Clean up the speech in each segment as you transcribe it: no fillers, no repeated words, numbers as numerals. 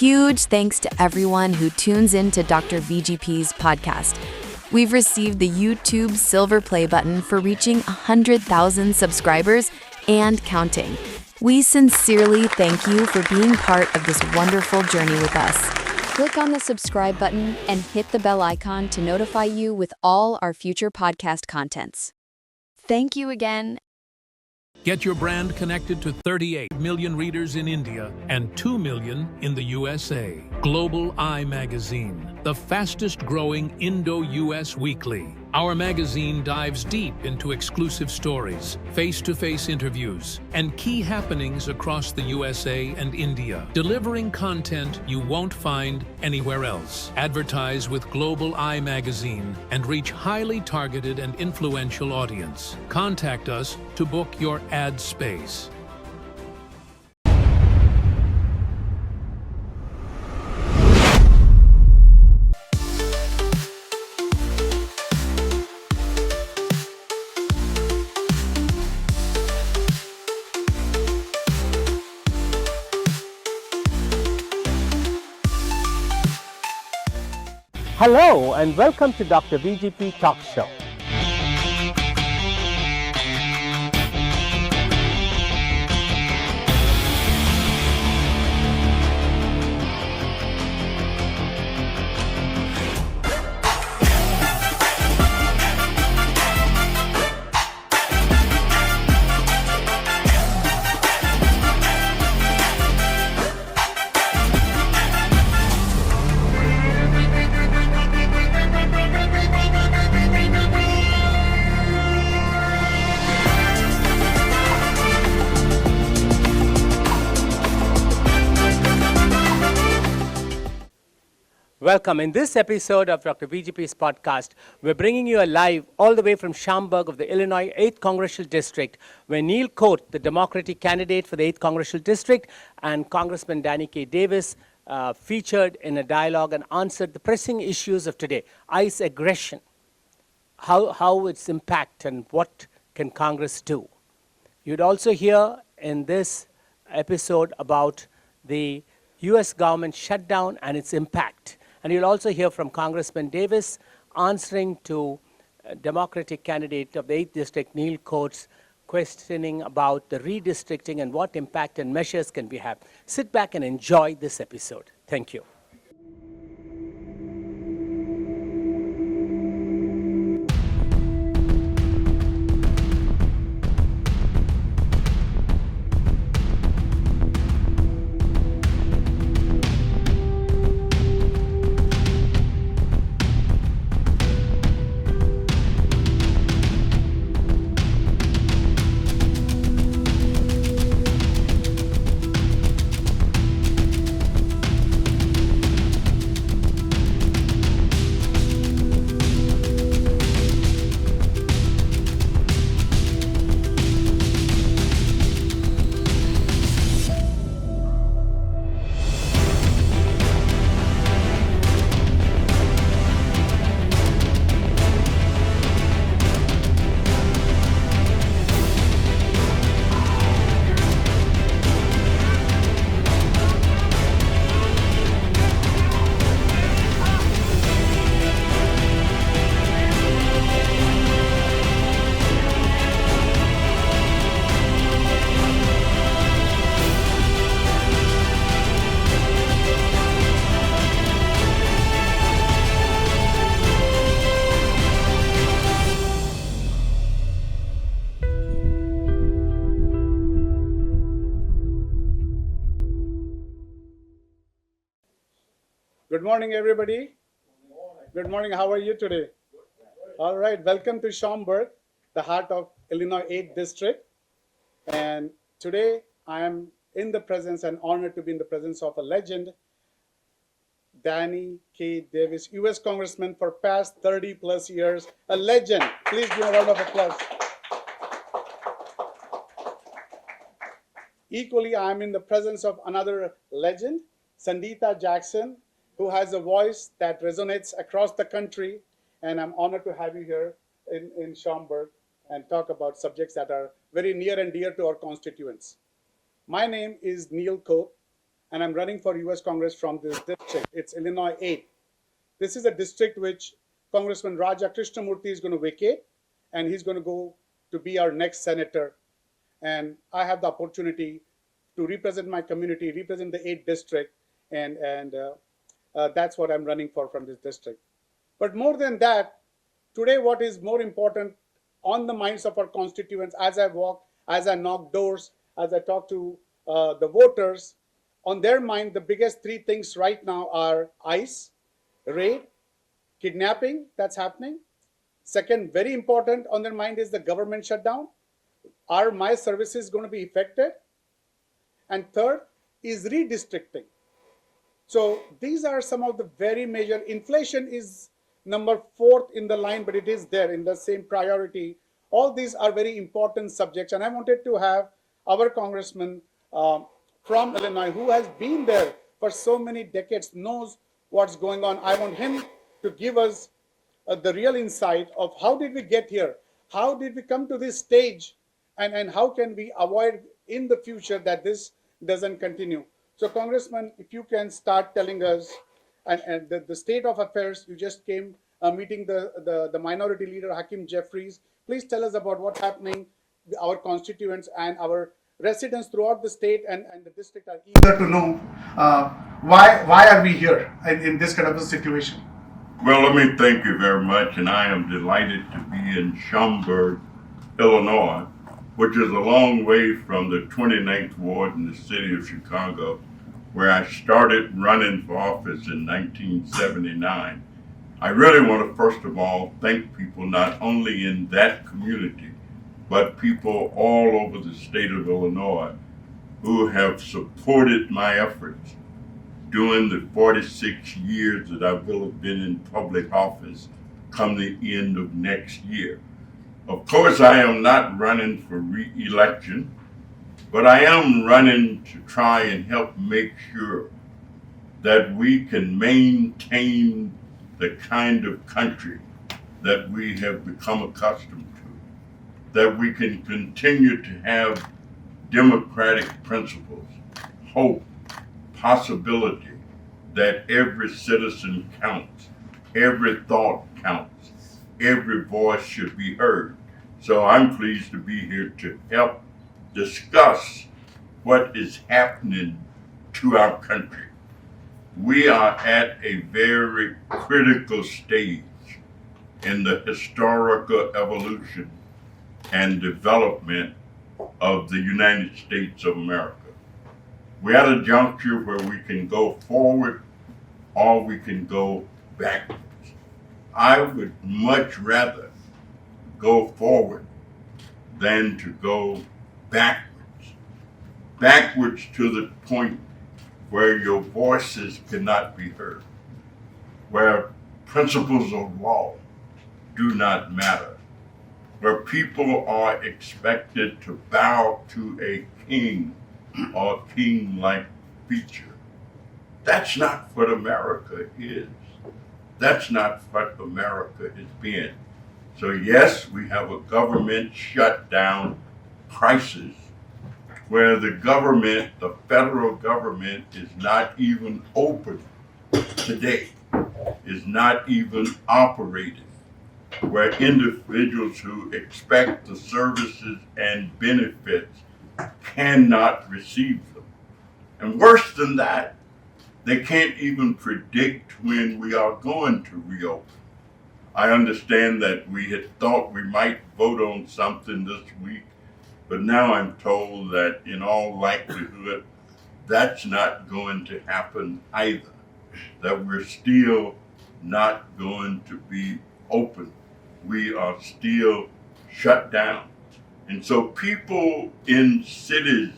huge thanks to everyone who tunes in to Dr. VGP's podcast. We've received the YouTube Silver Play button for reaching 100,000 subscribers and counting. We sincerely thank you for being part of this wonderful journey with us. Click on the subscribe button and hit the bell icon to notify you with all our future podcast contents. Thank you again. Get your brand connected to 38 million readers in India and 2 million in the USA. Global Eye Magazine, the fastest growing Indo-US weekly. Our magazine dives deep into exclusive stories, face-to-face interviews, and key happenings across the USA and India, delivering content you won't find anywhere else. Advertise with Global Eye Magazine and reach highly targeted and influential audience. Contact us to book your ad space. Hello and welcome to Dr. VGP Talk Show. Welcome. In this episode of Dr. VGP's podcast, we're bringing you live all the way from Schaumburg of the Illinois 8th Congressional District, where Neil Khot, the Democratic candidate for the 8th Congressional District, and Congressman Danny K. featured in a dialogue and answered the pressing issues of today. ICE aggression, how its impact and what can Congress do. You'd also hear in this episode about the U.S. government shutdown and its impact. And you'll also hear from Congressman Davis answering to Democratic candidate of the 8th District, Neil Khot's questioning about the redistricting and what impact and measures can we have. Sit back and enjoy this episode. Thank you. Good morning, everybody. Good morning. How are you today? All right. Welcome to Schaumburg, the heart of Illinois 8th District. And today I am in the presence and honored to be in the presence of a legend, Danny K. Davis, U.S. Congressman for past 30 plus years. A legend. Please give a round of applause. Equally, I am in the presence of another legend, Santita Jackson, who has a voice that resonates across the country. And I'm honored to have you here in Schaumburg and talk about subjects that are very near and dear to our constituents. My name is Neil Khot. and I'm running for US Congress from this district. It's Illinois 8. This is a district which Congressman Raja Krishnamurthy is going to vacate, and he's going to go to be our next senator. And I have the opportunity to represent my community, represent the 8th district, and that's what I'm running for from this district. But more than that, today what is more important on the minds of our constituents as I walk, as I knock doors, as I talk to the voters, on their mind, the biggest 3 things right now are ICE, raid, kidnapping that's happening. Second, very important on their mind is the government shutdown. Are my services going to be affected? And third is redistricting. So these are some of the very major. Inflation is number 4th in the line, but it is there in the same priority. All these are very important subjects, and I wanted to have our congressman from Illinois, who has been there for so many decades, knows what's going on. I want him to give us the real insight of how did we get here? How did we come to this stage? And how can we avoid in the future that this doesn't continue? So Congressman, if you can start telling us and the state of affairs. You just came meeting the minority leader, Hakeem Jeffries. Please tell us about what's happening. Our constituents and our residents throughout the state and the district are eager to know why are we here in this kind of a situation. Well, let me thank you very much, and I am delighted to be in Schaumburg, Illinois, which is a long way from the 29th Ward in the city of Chicago, where I started running for office in 1979. I really want to first of all thank people not only in that community, but people all over the state of Illinois who have supported my efforts during the 46 years that I will have been in public office come the end of next year. Of course, I am not running for re-election, but I am running to try and help make sure that we can maintain the kind of country that we have become accustomed to, that we can continue to have democratic principles, hope, possibility, that every citizen counts, every thought counts, every voice should be heard. So I'm pleased to be here to help discuss what is happening to our country. We are at a very critical stage in the historical evolution and development of the United States of America. We're at a juncture where we can go forward or we can go backwards. I would much rather go forward than to go backwards. Backwards to the point where your voices cannot be heard, where principles of law do not matter, where people are expected to bow to a king or king-like feature. That's not what America is. That's not what America has been. So yes, we have a government shutdown crisis where the government, the federal government, is not even open today, is not even operating, where individuals who expect the services and benefits cannot receive them. And worse than that, they can't even predict when we are going to reopen. I understand that we had thought we might vote on something this week, but now I'm told that in all likelihood, that's not going to happen either, that we're still not going to be open. We are still shut down. And so people in cities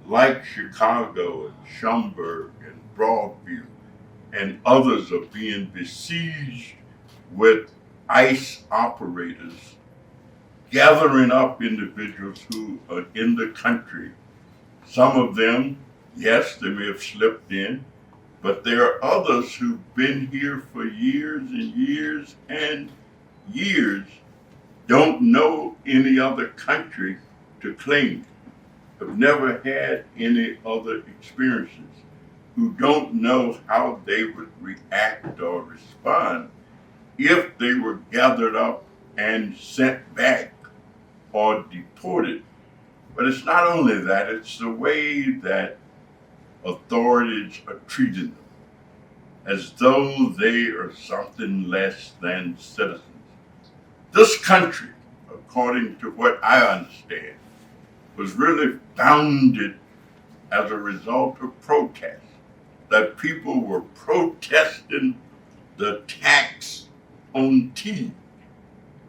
like Chicago and Schaumburg and Broadview and others are being besieged with ICE operators gathering up individuals who are in the country. Some of them, yes, they may have slipped in, but there are others who've been here for years and years and years, don't know any other country to claim, have never had any other experiences. who don't know how they would react or respond if they were gathered up and sent back or deported. But it's not only that, it's the way that authorities are treating them, as though they are something less than citizens. This country, according to what I understand, was really founded as a result of protest, that people were protesting the tax on tea,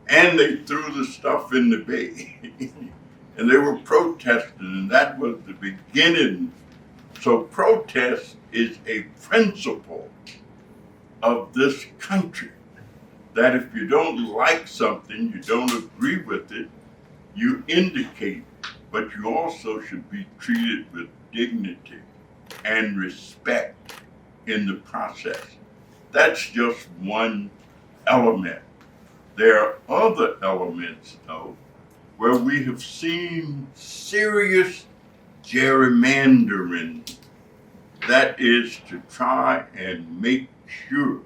and they threw the stuff in the bay. And they were protesting, and that was the beginning. So protest is a principle of this country, that if you don't like something, you don't agree with it, you indicate, but you also should be treated with dignity and respect in the process. That's just one element. There are other elements, though, where we have seen serious gerrymandering, that is to try and make sure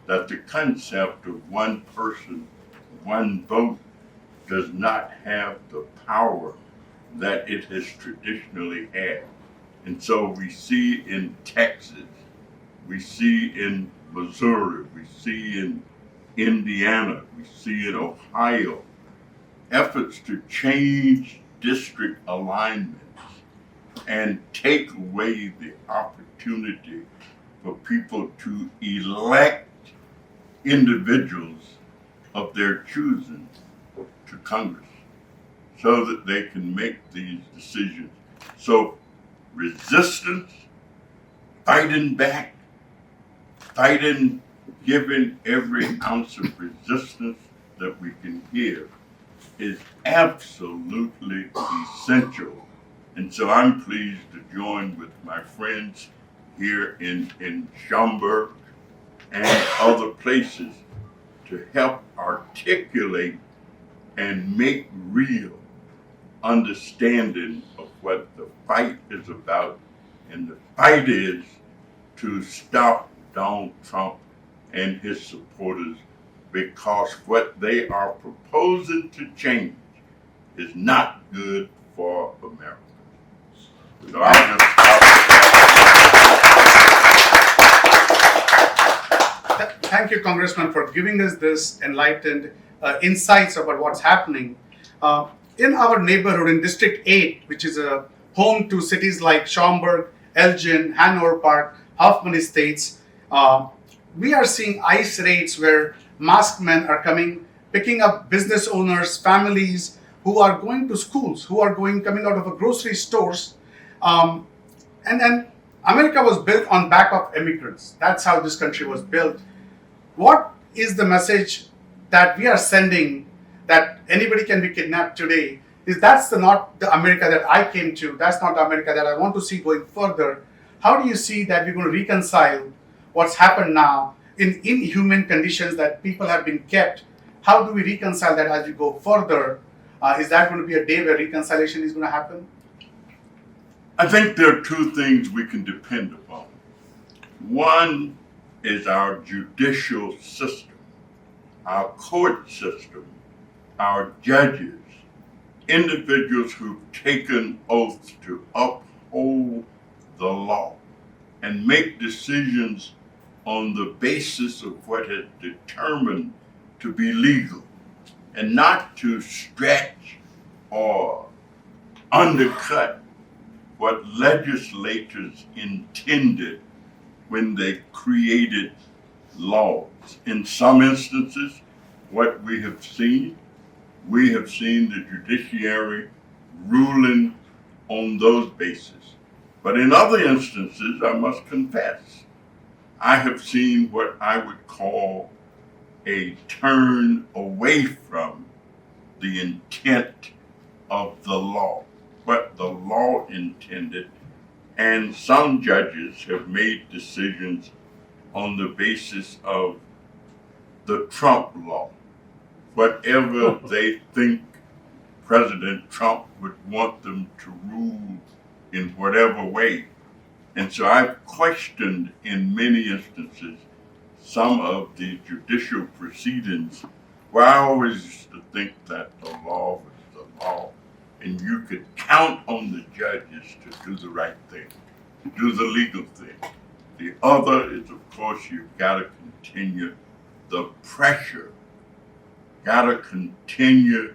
that the concept of one person, one vote does not have the power that it has traditionally had. And so we see in Texas, we see in Missouri, we see in Indiana, we see in Ohio, efforts to change district alignments and take away the opportunity for people to elect individuals of their choosing to Congress so that they can make these decisions. So resistance, fighting back, fighting, giving every ounce of resistance that we can give is absolutely essential. And so I'm pleased to join with my friends here in Schaumburg and other places to help articulate and make real understanding of what the fight is about. And the fight is to stop Donald Trump and his supporters, because what they are proposing to change is not good for America. So I'll just stop. Thank you, Congressman, for giving us this enlightened insights about what's happening. In our neighborhood, in District 8, which is a home to cities like Schaumburg, Elgin, Hanover Park, Hoffman Estates, we are seeing ICE raids where masked men are coming, picking up business owners, families who are going to schools, who are coming out of a grocery stores. And then America was built on back of immigrants. That's how this country was built. What is the message that we are sending, that anybody can be kidnapped today? That's not the America that I came to. That's not the America that I want to see going further. How do you see that we're going to reconcile what's happened now in inhuman conditions that people have been kept? How do we reconcile that as we go further? Is that going to be a day where reconciliation is going to happen? I think there are two things we can depend upon. One is our judicial system, our court system, our judges, individuals who've taken oaths to uphold the law and make decisions on the basis of what is determined to be legal, and not to stretch or undercut what legislators intended when they created laws. In some instances, what we have seen the judiciary ruling on those bases. But in other instances, I must confess, I have seen what I would call a turn away from the intent of the law, what the law intended, and some judges have made decisions on the basis of the Trump law. Whatever they think President Trump would want them to rule in whatever way, And so I've questioned in many instances some of the judicial proceedings where I always used to think that the law was the law and you could count on the judges to do the right thing, to do the legal thing. The other is, of course, you've got to continue the pressure, got to continue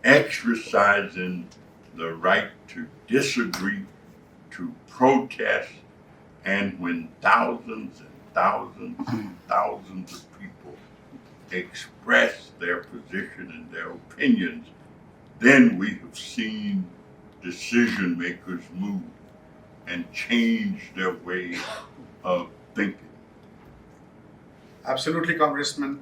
exercising the right to disagree, to protest, and when thousands and thousands and thousands of people express their position and their opinions, then we have seen decision makers move and change their way of thinking. Absolutely, Congressman.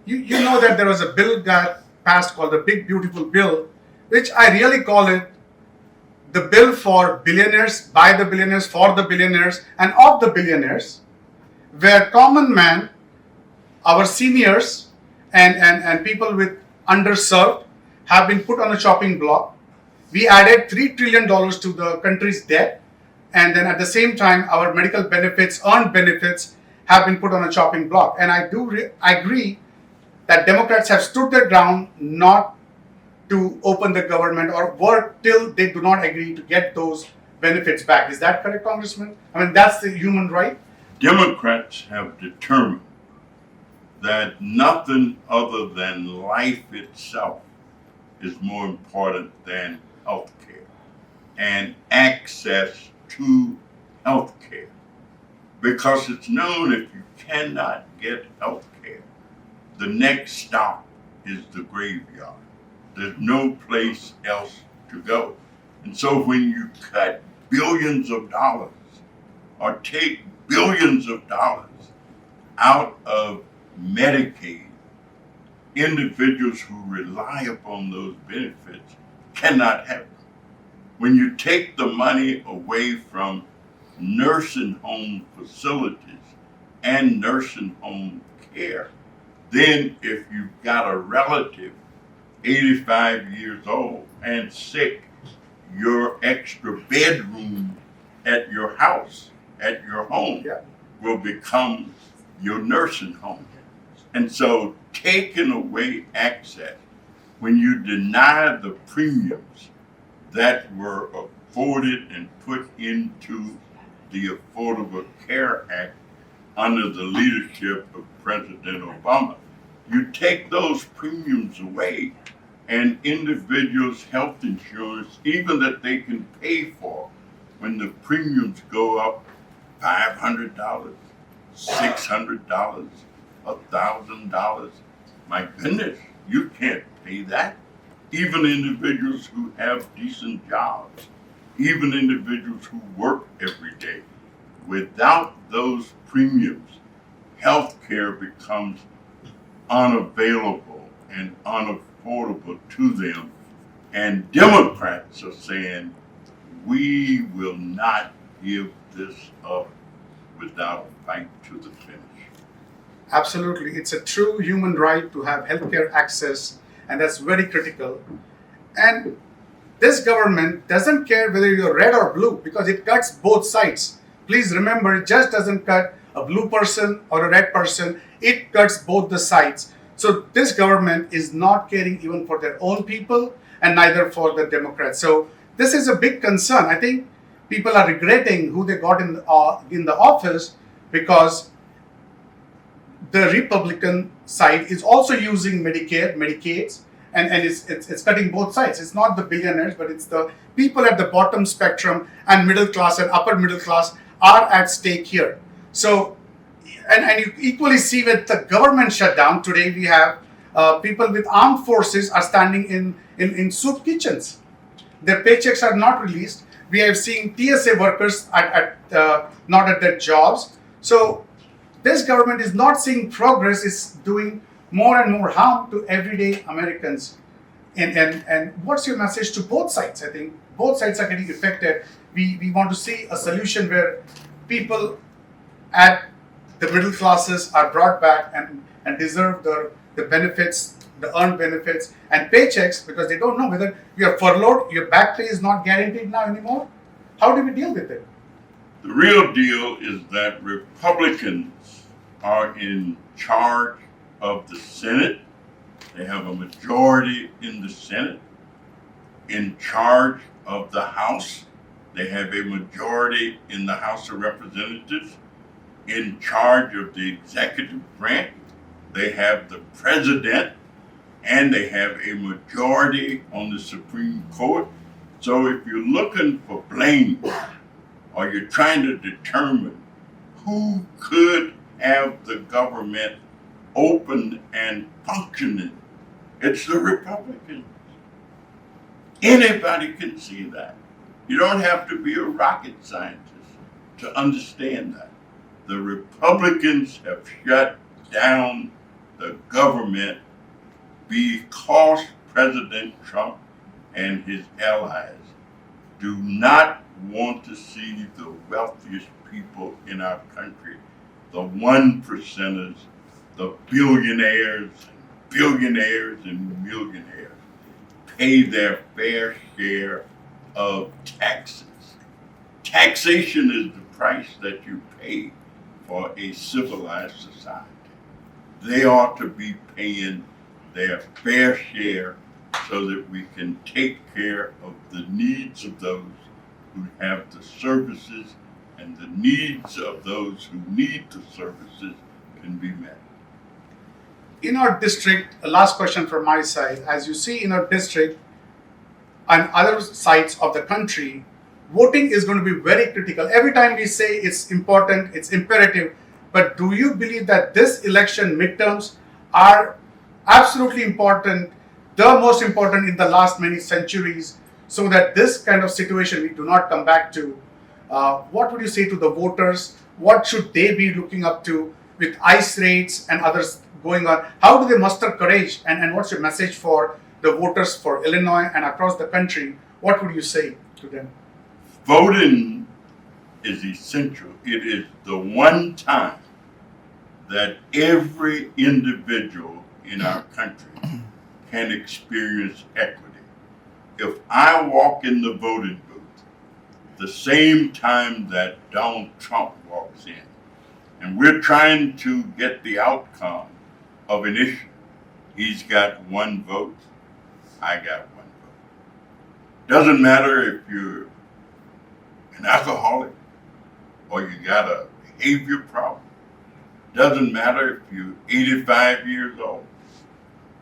You know that there was a bill got passed called the Big Beautiful Bill, which I really call it the bill for billionaires, by the billionaires, for the billionaires, and of the billionaires, where common man, our seniors, and people with underserved have been put on a chopping block. We added $3 trillion to the country's debt, and then at the same time, our medical benefits, earned benefits, have been put on a chopping block. And I do agree that Democrats have stood their ground not to open the government or work till they do not agree to get those benefits back. Is that correct, Congressman? I mean, that's the human right. Democrats have determined that nothing other than life itself is more important than health care and access to health care. Because it's known if you cannot get health care, the next stop is the graveyard. There's no place else to go. And so when you cut billions of dollars or take billions of dollars out of Medicaid, individuals who rely upon those benefits cannot have them. When you take the money away from nursing home facilities and nursing home care, then if you've got a relative 85 years old and sick, your extra bedroom at your house, at your home, will become your nursing home. And so taking away access, when you deny the premiums that were afforded and put into the Affordable Care Act under the leadership of President Obama, you take those premiums away and individuals' health insurance, even that they can pay for, when the premiums go up $500, $600, $1,000, my goodness, you can't pay that. Even individuals who have decent jobs, even individuals who work every day, without those premiums, health care becomes unavailable and unaffordable to them. And Democrats are saying, we will not give this up without a fight to the finish. Absolutely. It's a true human right to have healthcare access, and that's very critical. And this government doesn't care whether you're red or blue because it cuts both sides. Please remember, it just doesn't cut a blue person or a red person, it cuts both the sides. So this government is not caring even for their own people and neither for the Democrats. So this is a big concern. I think people are regretting who they got in the office because the Republican side is also using Medicare, Medicaid, and it's cutting both sides. It's not the billionaires, but it's the people at the bottom spectrum and middle class and upper middle class are at stake here. So, and you equally see with the government shutdown, today we have people with armed forces are standing in soup kitchens. Their paychecks are not released. We have seen TSA workers not at their jobs. So this government is not seeing progress, it's doing more and more harm to everyday Americans. And what's your message to both sides? I think both sides are getting affected. We want to see a solution where people at the middle classes are brought back and deserve the benefits, the earned benefits and paychecks, because they don't know whether you are furloughed, your back pay is not guaranteed now anymore. How do we deal with it? The real deal is that Republicans are in charge of the Senate. They have a majority in the Senate. In charge of the House. They have a majority in the House of Representatives. In charge of the executive branch. They have the president, and they have a majority on the Supreme Court. So if you're looking for blame, or you're trying to determine who could have the government open and functioning, it's the Republicans. Anybody can see that. You don't have to be a rocket scientist to understand that. The Republicans have shut down the government because President Trump and his allies do not want to see the wealthiest people in our country, the 1%ers, the billionaires and millionaires, pay their fair share of taxes. Taxation is the price that you pay for a civilized society. They ought to be paying their fair share so that we can take care of the needs of those who have the services, and the needs of those who need the services can be met. In our district, a last question from my side. As you see in our district and other sides of the country, voting is going to be very critical. Every time we say it's important, it's imperative, but do you believe that this election midterms are absolutely important, the most important in the last many centuries, so that this kind of situation we do not come back to? What would you say to the voters? What should they be looking up to with ICE raids and others going on? How do they muster courage? And what's your message for the voters for Illinois and across the country? What would you say to them? Voting is essential. It is the one time that every individual in our country can experience equity. If I walk in the voting booth the same time that Donald Trump walks in, and we're trying to get the outcome of an issue, he's got one vote, I got one vote. Doesn't matter if you're an alcoholic or you got a behavior problem. Doesn't matter if you're 85 years old.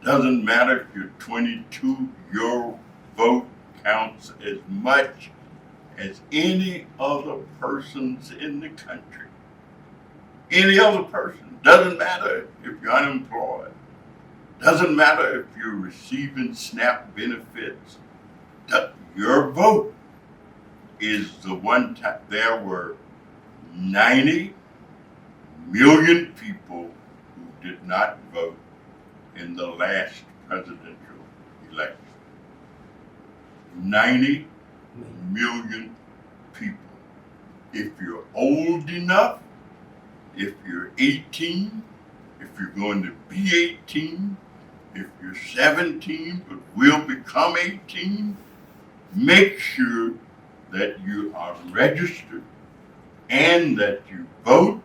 Doesn't matter if you're 22, your vote counts as much as any other person's in the country. Any other person. Doesn't matter if you're unemployed. Doesn't matter if you're receiving SNAP benefits. Your vote is the one time. There were 90 million people who did not vote in the last presidential election. 90 million people. If you're old enough, if you're 18, if you're going to be 18, if you're 17 but will become 18, make sure that you are registered and that you vote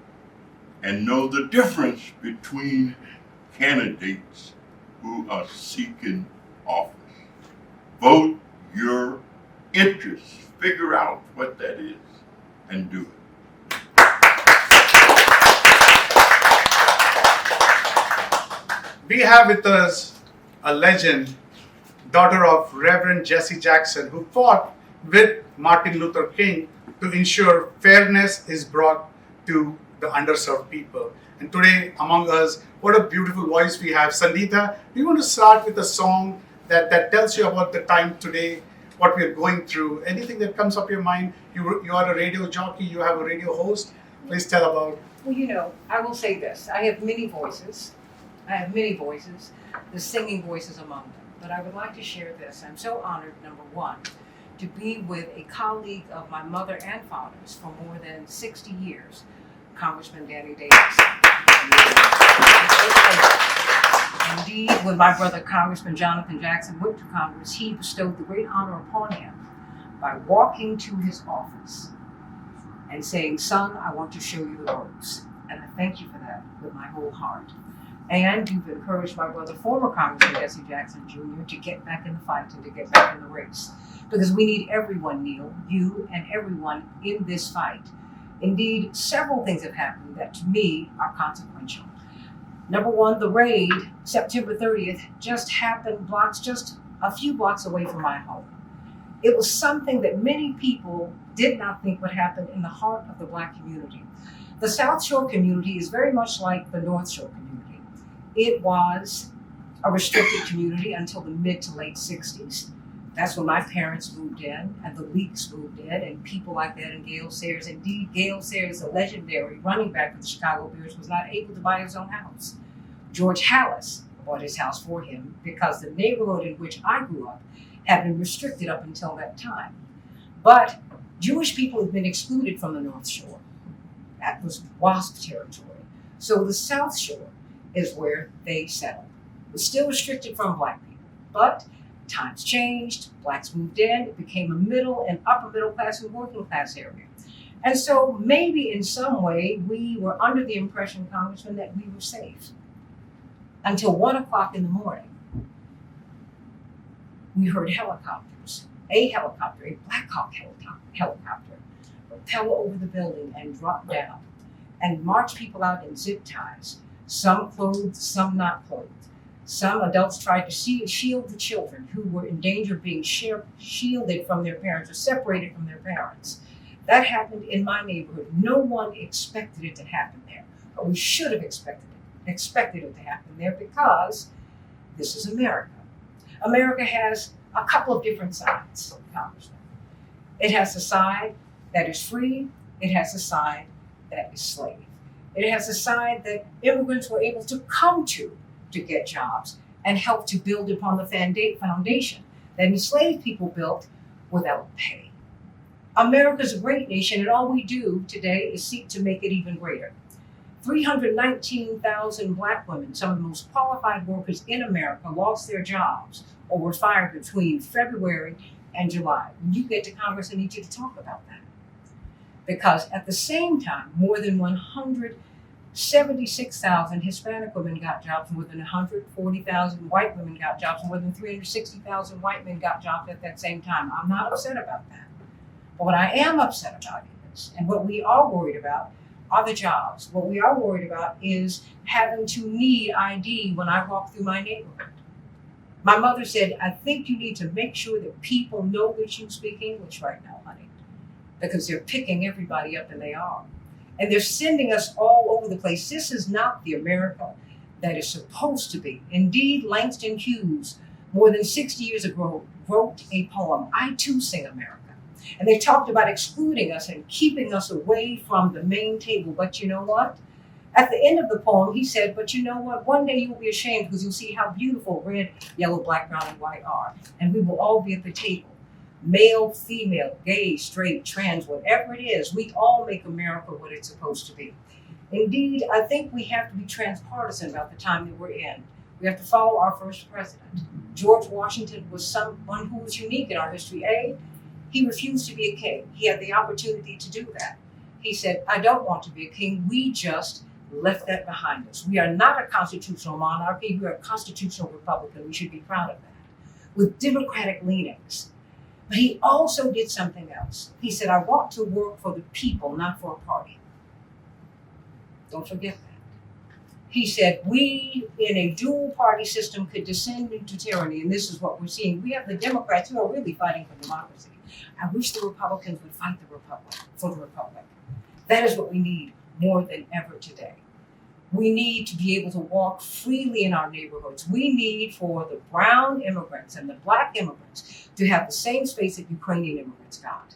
and know the difference between candidates who are seeking office. Vote your interests. Figure out what that is and do it. We have with us a legend, daughter of Reverend Jesse Jackson, who fought with Martin Luther King to ensure fairness is brought to the underserved people. And today among us, what a beautiful voice we have. Santita, do you want to start with a song that tells you about the time today, what we're going through? Anything that comes up your mind? You are a radio jockey, you have a radio host. Please tell about. Well, you know, I will say this. I have many voices. The singing voice is among them. But I would like to share this. I'm so honored, number one, to be with a colleague of my mother and father's for more than 60 years, Congressman Danny K. Indeed, when my brother, Congressman Jonathan Jackson, went to Congress, he bestowed the great honor upon him by walking to his office and saying, son, I want to show you the ropes. And I thank you for that with my whole heart. And you've encouraged my brother, former Congressman Santita Jackson Jr., to get back in the fight and to get back in the race. Because we need everyone, Neil, you and everyone in this fight. Indeed, several things have happened that to me are consequential. Number one, the raid, September 30th, just happened just a few blocks away from my home. It was something that many people did not think would happen in the heart of the Black community. The South Shore community is very much like the North Shore community. It was a restricted community until the mid to late 60s. That's when my parents moved in and the Leaks moved in and people like that, and Gale Sayers. Indeed, Gale Sayers, the legendary running back for the Chicago Bears, was not able to buy his own house. George Hallis bought his house for him because the neighborhood in which I grew up had been restricted up until that time. But Jewish people have been excluded from the North Shore. That was WASP territory. So the South Shore is where they settled. It was still restricted from Black people, but times changed, Blacks moved in, it became a middle and upper middle class and working class area. And so maybe in some way we were under the impression, Congressman, that we were safe. Until 1 o'clock in the morning, we heard helicopters, a Black Hawk helicopter, propel over the building and drop down and march people out in zip ties, some clothed, some not clothed. Some adults tried to shield the children who were in danger of being shielded from their parents or separated from their parents. That happened in my neighborhood. No one expected it to happen there, but we should have expected it to happen there because this is America. America has a couple of different sides, Congressman. It has a side that is free. It has a side that is slave. It has a side that immigrants were able to come to get jobs and help to build upon the foundation that enslaved people built without pay. America's a great nation, and all we do today is seek to make it even greater. 319,000 Black women, some of the most qualified workers in America, lost their jobs or were fired between February and July. When you get to Congress, I need you to talk about that. Because at the same time, more than 176,000 Hispanic women got jobs, more than 140,000 white women got jobs, more than 360,000 white men got jobs at that same time. I'm not upset about that. But what I am upset about is, and what we are worried about, are the jobs. What we are worried about is having to need ID when I walk through my neighborhood. My mother said, I think you need to make sure that people know that you speak English right now, honey, because they're picking everybody up, and they are. And they're sending us all over the place. This is not the America that is supposed to be. Indeed, Langston Hughes, more than 60 years ago, wrote a poem, I Too Sing America. And they talked about excluding us and keeping us away from the main table. But you know what? At the end of the poem, he said, but you know what? One day you'll be ashamed because you'll see how beautiful red, yellow, black, brown, and white are. And we will all be at the table. Male, female, gay, straight, trans, whatever it is, we all make America what it's supposed to be. Indeed, I think we have to be transpartisan about the time that we're in. We have to follow our first president. George Washington was someone who was unique in our history. He refused to be a king. He had the opportunity to do that. He said, I don't want to be a king. We just left that behind us. We are not a constitutional monarchy. We are a constitutional republic, and we should be proud of that, with democratic leanings. But he also did something else. He said, I want to work for the people, not for a party. Don't forget that. He said, we in a dual party system could descend into tyranny, and this is what we're seeing. We have the Democrats who are really fighting for democracy. I wish the Republicans would fight for the Republic. That is what we need more than ever today. We need to be able to walk freely in our neighborhoods. We need for the brown immigrants and the Black immigrants to have the same space that Ukrainian immigrants got.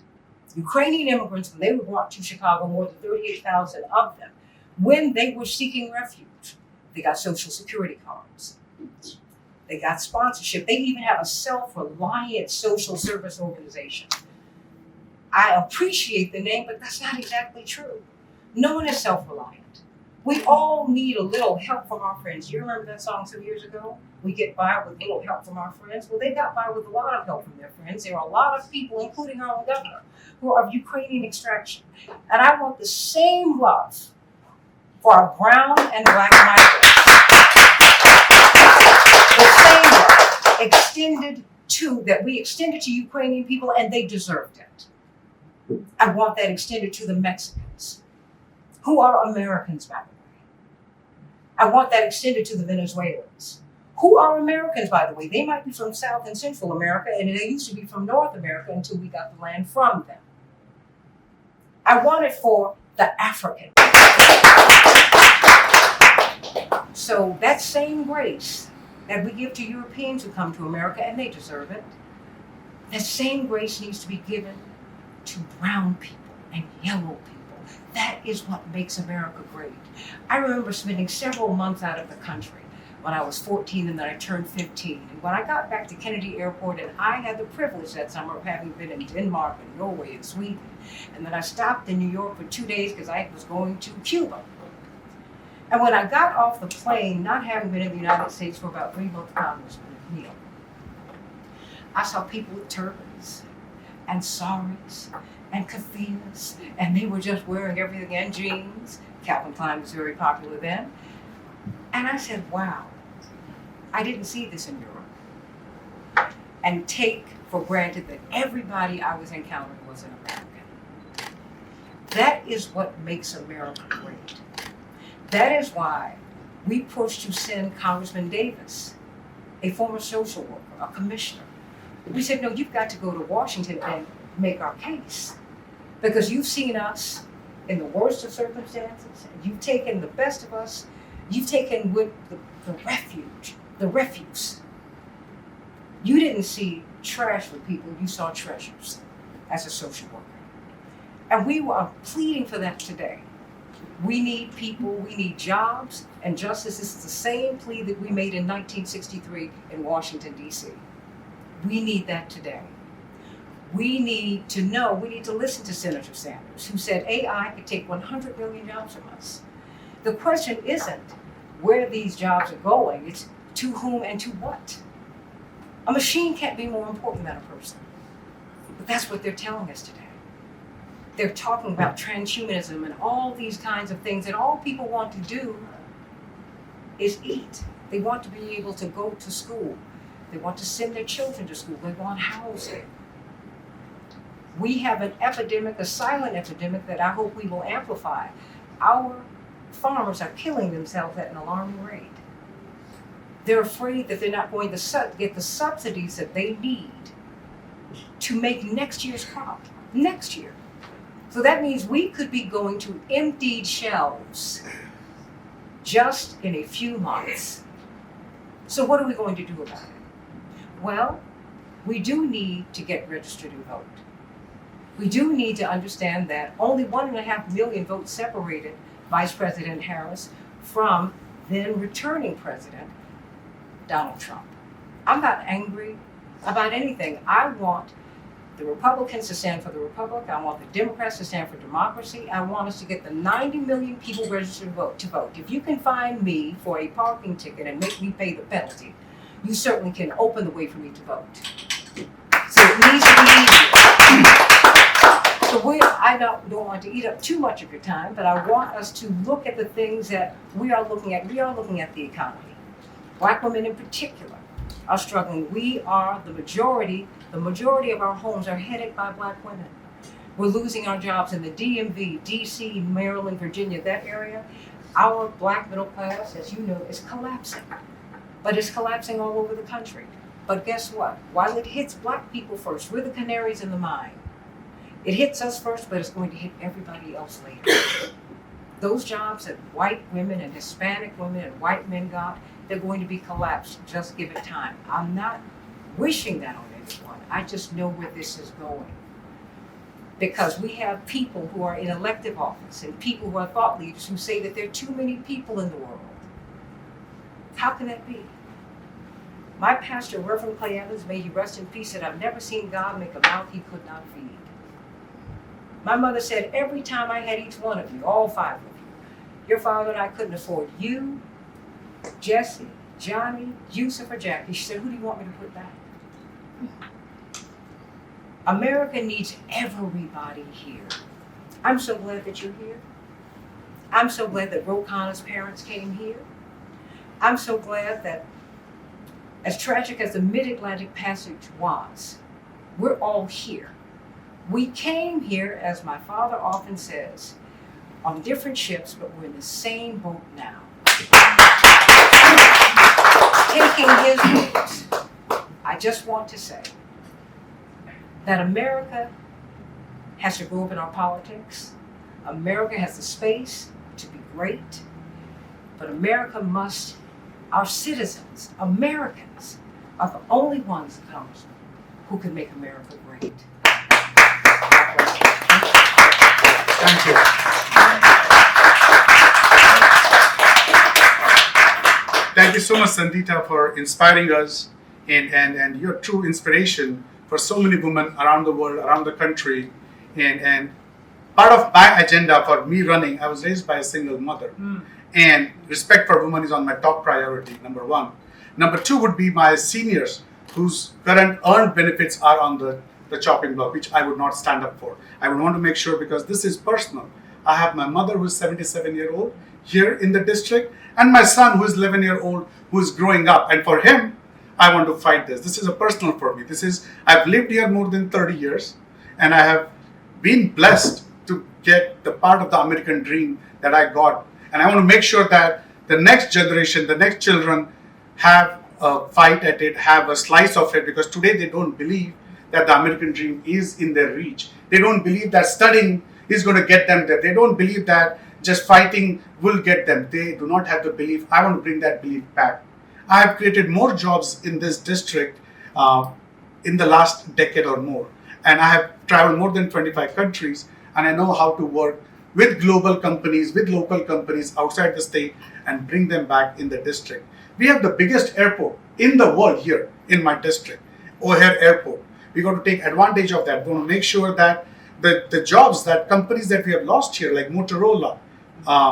Ukrainian immigrants, when they were brought to Chicago, more than 38,000 of them, when they were seeking refuge, they got Social Security cards. They got sponsorship. They even have a self-reliant social service organization. I appreciate the name, but that's not exactly true. No one is self-reliant. We all need a little help from our friends. You remember that song some years ago? We get by with a little help from our friends. Well, they got by with a lot of help from their friends. There are a lot of people, including our own governor, who are of Ukrainian extraction. And I want the same love for our brown and black migrants. The same love that we extended to Ukrainian people, and they deserved it. I want that extended to the Mexicans, who are Americans, by the way. I want that extended to the Venezuelans, who are Americans, by the way. They might be from South and Central America, and they used to be from North America until we got the land from them. I want it for the Africans. So that same grace that we give to Europeans who come to America, and they deserve it, that same grace needs to be given to brown people and yellow people. That is what makes America great. I remember spending several months out of the country when I was 14 and then I turned 15. And when I got back to Kennedy Airport, and I had the privilege that summer of having been in Denmark and Norway and Sweden. And then I stopped in New York for 2 days because I was going to Cuba. And when I got off the plane, not having been in the United States for about 3 months, Congressman Neil, I saw people with turbans and saris and keffiyehs, and they were just wearing everything and jeans. Calvin Klein was very popular then. And I said, wow, I didn't see this in Europe. And take for granted that everybody I was encountering was an American. That is what makes America great. That is why we pushed to send Congressman Davis, a former social worker, a commissioner. We said, no, you've got to go to Washington and make our case. Because you've seen us in the worst of circumstances. You've taken the best of us. You've taken with the refuse. You didn't see trash for people, you saw treasures as a social worker. And we are pleading for that today. We need people, we need jobs, and justice. This is the same plea that we made in 1963 in Washington, D.C. We need that today. We need to know, we need to listen to Senator Sanders, who said AI could take 100 million jobs from us. The question isn't where these jobs are going, it's to whom and to what. A machine can't be more important than a person. But that's what they're telling us today. They're talking about transhumanism and all these kinds of things, and all people want to do is eat. They want to be able to go to school. They want to send their children to school. They want housing. We have an epidemic, a silent epidemic that I hope we will amplify. Our farmers are killing themselves at an alarming rate. They're afraid that they're not going to get the subsidies that they need to make next year's crop, next year. So that means we could be going to emptied shelves just in a few months. So what are we going to do about it? Well, we do need to get registered to vote. We do need to understand that only 1.5 million votes separated Vice President Harris from then returning President Donald Trump. I'm not angry about anything. I want the Republicans to stand for the Republic. I want the Democrats to stand for democracy. I want us to get the 90 million people registered to vote. If you can find me for a parking ticket and make me pay the penalty, you certainly can open the way for me to vote. So it needs to be easier. So I don't want to eat up too much of your time, but I want us to look at the things that we are looking at. We are looking at the economy. Black women in particular are struggling. We are the majority of our homes are headed by Black women. We're losing our jobs in the DMV, DC, Maryland, Virginia, that area. Our Black middle class, as you know, is collapsing. But it's collapsing all over the country. But guess what? While it hits Black people first, we're the canaries in the mine. It hits us first, but it's going to hit everybody else later. Those jobs that white women and Hispanic women and white men got, they're going to be collapsed. Just give it time. I'm not wishing that on anyone. I just know where this is going. Because we have people who are in elective office and people who are thought leaders who say that there are too many people in the world. How can that be? My pastor, Reverend Clay Evans, may he rest in peace, said, I've never seen God make a mouth he could not feed. My mother said, every time I had each one of you, all 5 of you, Your father and I couldn't afford you, Jesse, Johnny, Yusuf, or Jackie. She said, who do you want me to put back? America needs everybody here. I'm so glad that you're here. I'm so glad that Ro Connor's parents came here. I'm so glad that, as tragic as the Mid-Atlantic Passage was, we're all here. We came here, as my father often says, on different ships, but we're in the same boat now. Taking his words, I just want to say that America has to grow up in our politics. America has the space to be great, but America must, our citizens, Americans, are the only ones, Congressman, who can make America great. Thank you. Thank you so much, Santita, for inspiring us and you're true inspiration for so many women around the world, around the country. And part of my agenda for me running, I was raised by a single mother. And respect for women is on my top priority, number one. Number two would be my seniors whose current earned benefits are on the chopping block, which I would not stand up for. I would want to make sure, because this is personal. I have my mother who is 77-year-old here in the district, and my son who is 11-year-old who is growing up. And for him, I want to fight this. This is a personal for me. I've lived here more than 30 years, and I have been blessed to get the part of the American dream that I got. And I want to make sure that the next generation, the next children have a fight at it, have a slice of it, because today they don't believe that the American dream is in their reach. They don't believe that studying is going to get them there. They don't believe that just fighting will get them. They do not have the belief. I want to bring that belief back. I have created more jobs in this district in the last decade or more. And I have traveled more than 25 countries, and I know how to work with global companies, with local companies outside the state, and bring them back in the district. We have the biggest airport in the world here in my district, O'Hare Airport. We got to take advantage of that. We want to make sure that the jobs, that companies that we have lost here, like Motorola,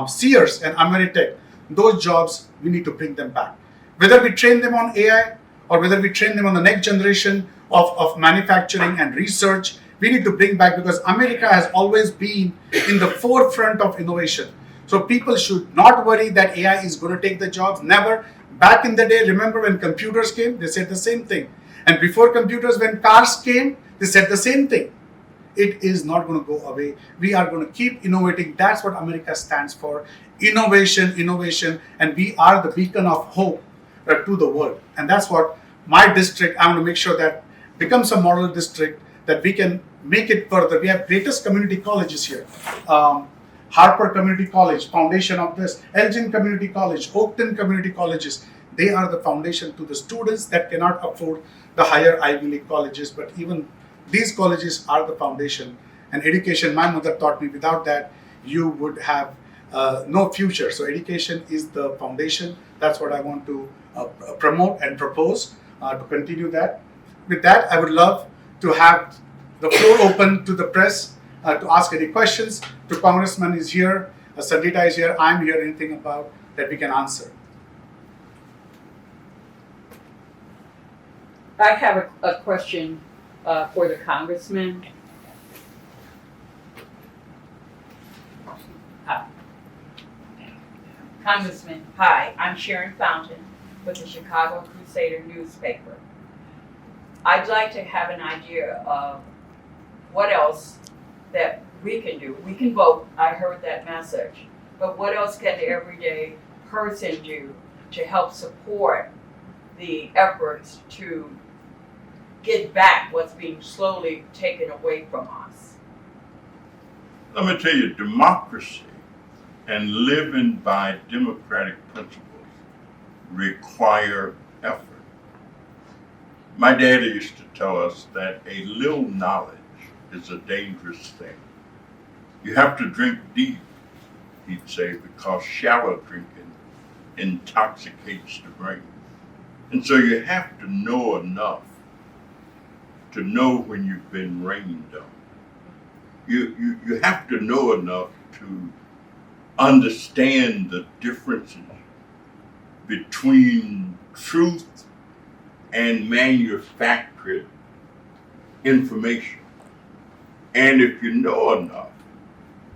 Sears, and Ameritech, those jobs, we need to bring them back. Whether we train them on AI or whether we train them on the next generation of manufacturing and research, we need to bring back, because America has always been in the forefront of innovation. So people should not worry that AI is going to take the jobs. Never. Back in the day, remember when computers came, they said the same thing. And before computers, when cars came, they said the same thing. It is not going to go away. We are going to keep innovating. That's what America stands for. Innovation, innovation. And we are the beacon of hope to the world. And that's what my district, I want to make sure that becomes a model district, that we can make it further. We have greatest community colleges here. Harper Community College, foundation of this. Elgin Community College, Oakton Community Colleges. They are the foundation to the students that cannot afford the higher Ivy League colleges. But even these colleges are the foundation. And education, my mother taught me, without that, you would have no future. So education is the foundation. That's what I want to promote and propose to continue that. With that, I would love to have the floor open to the press to ask any questions. The Congressman is here, Santita is here, I'm here, anything about that we can answer. I have a question for the Congressman. Congressman, hi, I'm Sharon Fountain with the Chicago Crusader newspaper. I'd like to have an idea of what else that we can do. We can vote, I heard that message, but what else can the everyday person do to help support the efforts to get back what's being slowly taken away from us? Let me tell you, democracy and living by democratic principles require effort. My daddy used to tell us that a little knowledge is a dangerous thing. You have to drink deep, he'd say, because shallow drinking intoxicates the brain. And so you have to know enough to know when you've been rained on. You have to know enough to understand the differences between truth and manufactured information. And if you know enough,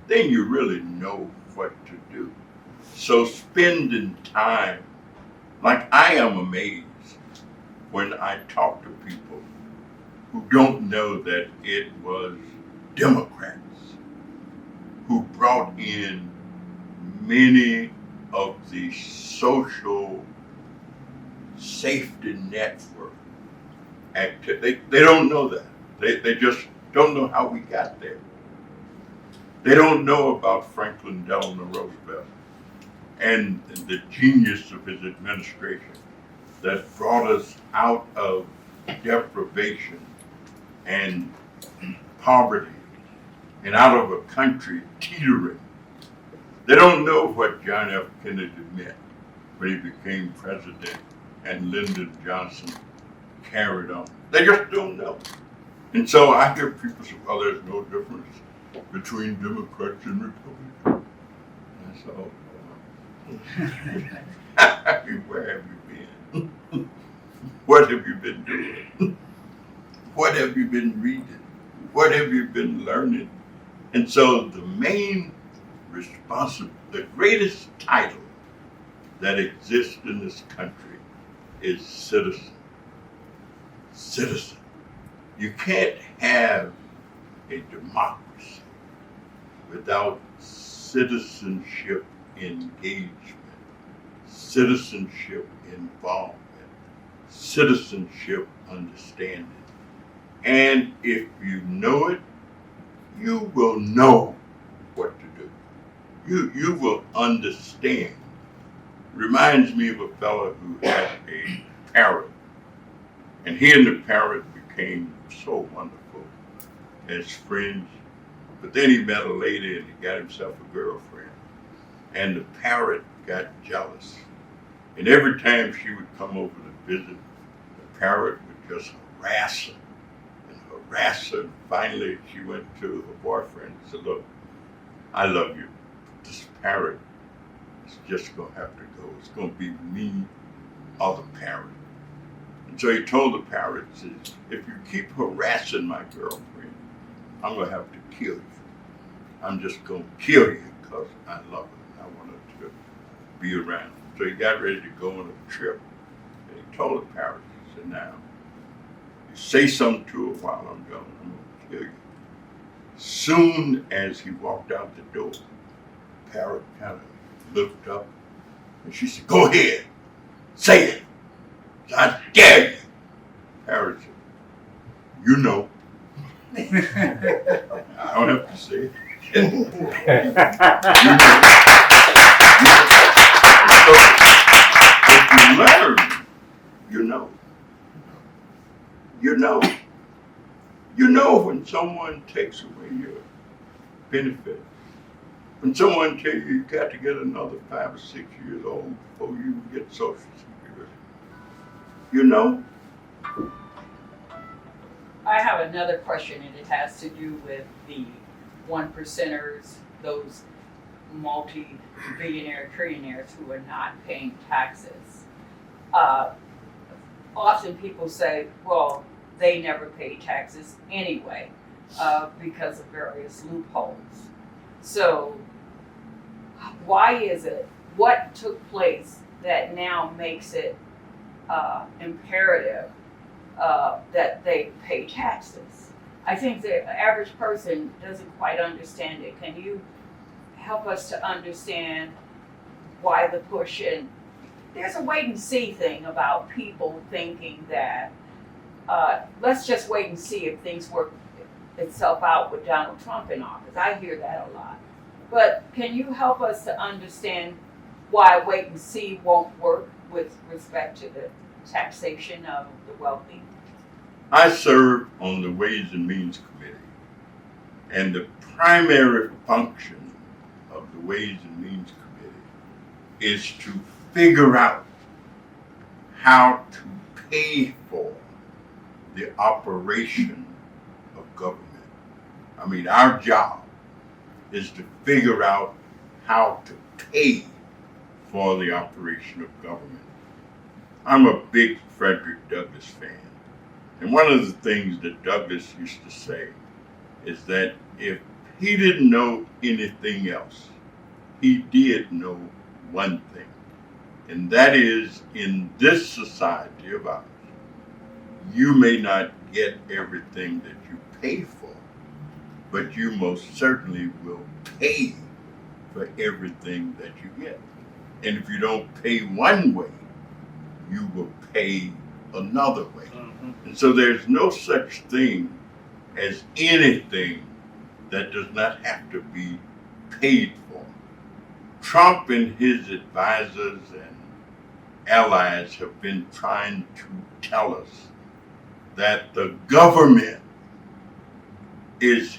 then you really know what to do. So spending time, like I am amazed when I talk to people who don't know that it was Democrats who brought in many of the social safety network activities. They don't know that. They just don't know how we got there. They don't know about Franklin Delano Roosevelt and the genius of his administration that brought us out of deprivation and poverty and out of a country teetering. They don't know what John F. Kennedy meant when he became president and Lyndon Johnson carried on. They just don't know. And so I hear people say, well, there's no difference between Democrats and Republicans. And so, I mean, where have you been? What have you been doing? What have you been reading? What have you been learning? And so the main the greatest title that exists in this country is citizen. Citizen. You can't have a democracy without citizenship engagement, citizenship involvement, citizenship understanding. And if you know it, you will know what to do. You will understand. Reminds me of a fellow who had a parrot. And he and the parrot became so wonderful as friends. But then he met a lady and he got himself a girlfriend. And the parrot got jealous. And every time she would come over to visit, the parrot would just harass her and harass her. And finally, she went to her boyfriend and said, look, I love you. This parrot is just going to have to go. It's going to be me or the parrot. And so he told the parrot, says, if you keep harassing my girlfriend, I'm going to have to kill you. I'm just going to kill you because I love her and I want her to be around. So he got ready to go on a trip. And he told the parrot, he said, now, you say something to her while I'm gone, I'm going to kill you. Soon as he walked out the door, the parrot kind of looked up and she said, go ahead, say it. I dare you. Parrot said, you know. I don't have to say it. You know. So if you learn, you know. You know. You know when someone takes away your benefit. When someone tells you you got to get another 5 or 6 years old before you get Social Security. You know? I have another question, and it has to do with the 1%ers, those multi-billionaire trillionaires who are not paying taxes. Often people say, well, they never pay taxes anyway because of various loopholes. So why is it, what took place that now makes it imperative that they pay taxes? I think the average person doesn't quite understand it. Can you help us to understand why the push? And there's a wait and see thing about people thinking that let's just wait and see if things work itself out with Donald Trump in office. I hear that a lot. But can you help us to understand why wait and see won't work with respect to the taxation of the wealthy? I serve on the Ways and Means Committee, and the primary function of the Ways and Means Committee is to figure out how to pay for the operation of government. I mean, our job is to figure out how to pay for the operation of government. I'm a big Frederick Douglass fan. And one of the things that Douglass used to say is that if he didn't know anything else, he did know one thing. And that is, in this society of ours, you may not get everything that you pay for, but you most certainly will pay for everything that you get. And if you don't pay one way, you will pay another way. And so there's no such thing as anything that does not have to be paid for. Trump and his advisors and allies have been trying to tell us that the government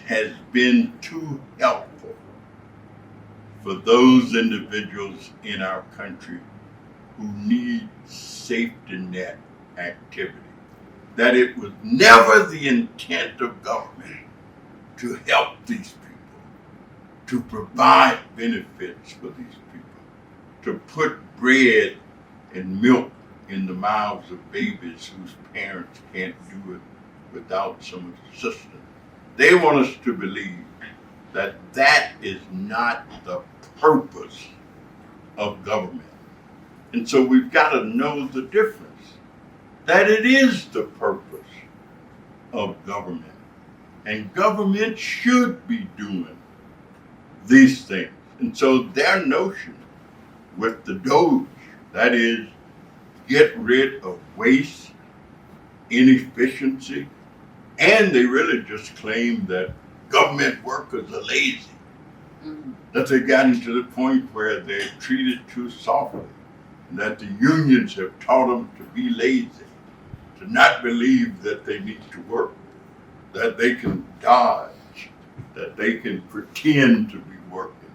has been too helpful for those individuals in our country who need safety net activity. That it was never the intent of government to help these people, to provide benefits for these people, to put bread and milk in the mouths of babies whose parents can't do it without some assistance. They want us to believe that that is not the purpose of government. And so we've got to know the difference, that it is the purpose of government. And government should be doing these things. And so their notion with the Doge, that is, get rid of waste, inefficiency, and they really just claim that government workers are lazy. That they've gotten to the point where they're treated too softly, and that the unions have taught them to be lazy, to not believe that they need to work, that they can dodge, that they can pretend to be working.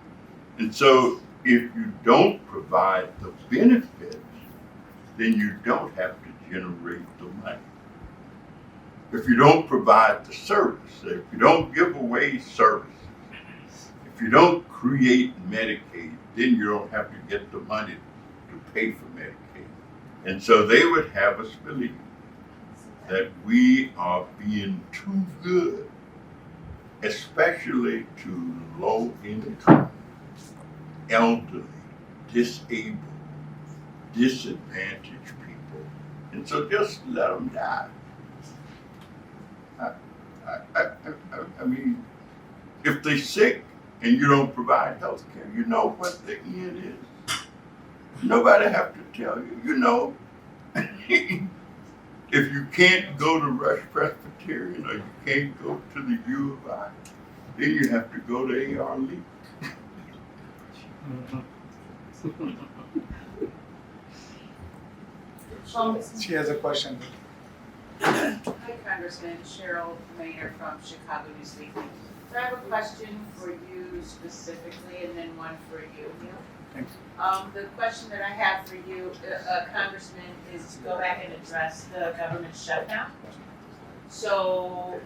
And so if you don't provide the benefits, then you don't have to generate the money. If you don't provide the service, if you don't give away services, if you don't create Medicaid, then you don't have to get the money to pay for Medicaid. And so they would have us believe that we are being too good, especially to low income, elderly, disabled, disadvantaged people. And so just let them die. I mean, if they're sick and you don't provide health care, you know what the end is. Nobody have to tell you. You know, if you can't go to Rush Presbyterian or you can't go to the U of I, then you have to go to A.R. Lee. She has a question. Hi, Congressman. Cheryl Maynard from Chicago News Weekly. So I have a question for you specifically and then one for you, Neil. Thanks. The question that I have for you, Congressman, is to go back and address the government shutdown. So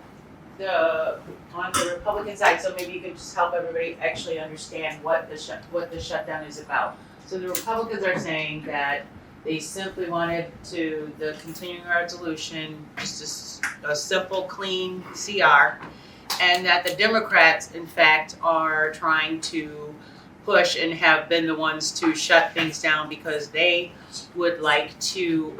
on the Republican side, so maybe you could just help everybody actually understand what the shutdown is about. So the Republicans are saying that they simply wanted the continuing resolution, just a simple, clean CR, and that the Democrats, in fact, are trying to push and have been the ones to shut things down because they would like to,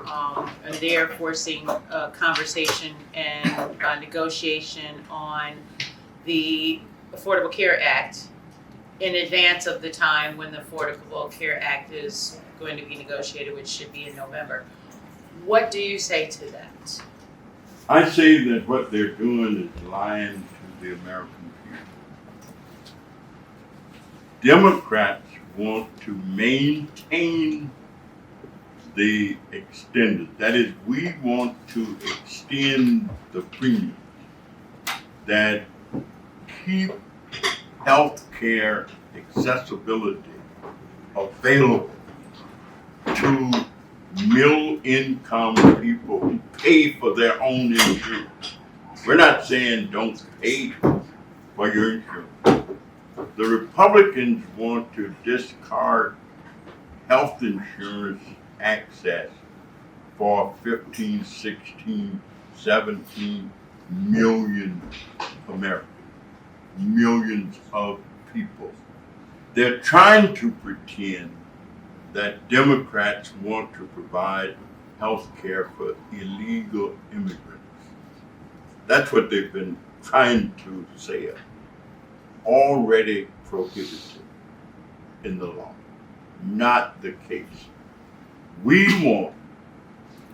and they're forcing a conversation and a negotiation on the Affordable Care Act in advance of the time when the Affordable Care Act is going to be negotiated, which should be in November. What do you say to that? I say that what they're doing is lying to the American people. Democrats want to maintain the extended. That is, we want to extend the premiums that keep health care accessibility available to middle-income people who pay for their own insurance. We're not saying don't pay for your insurance. The Republicans want to discard health insurance access for 15, 16, 17 million Americans, millions of people. They're trying to pretend that Democrats want to provide health care for illegal immigrants. That's what they've been trying to say. Already prohibited in the law. Not the case. We want